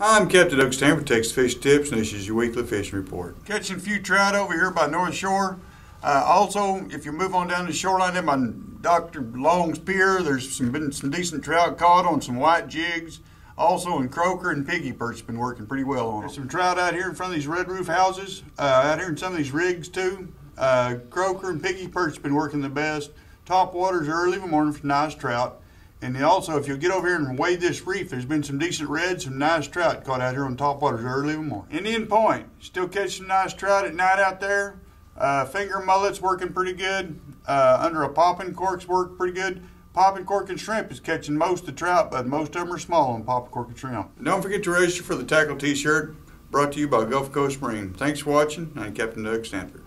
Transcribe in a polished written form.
I'm Captain Doug Stanford, Texas Fish Tips, and this is your weekly fishing report. Catching a few trout over here by North Shore. Also, if you move on down the shoreline there by Dr. Long's Pier, there's been some decent trout caught on some white jigs. Also in croaker and piggy perch been working pretty well on them. There's some trout out here in front of these red roof houses, out here in some of these rigs too. Croaker and piggy perch been working the best. Top waters early in the morning for nice trout. And then also, if you'll get over here and wade this reef, there's been some decent reds, some nice trout caught out here on top waters early in the morning. Indian Point, still catch some nice trout at night out there. Finger mullets working pretty good. Under a popping cork's work pretty good. Popping cork and shrimp is catching most of the trout, but most of them are small on popping cork and shrimp. Don't forget to register for the tackle t-shirt brought to you by Gulf Coast Marine. Thanks for watching. I'm Captain Doug Stanford.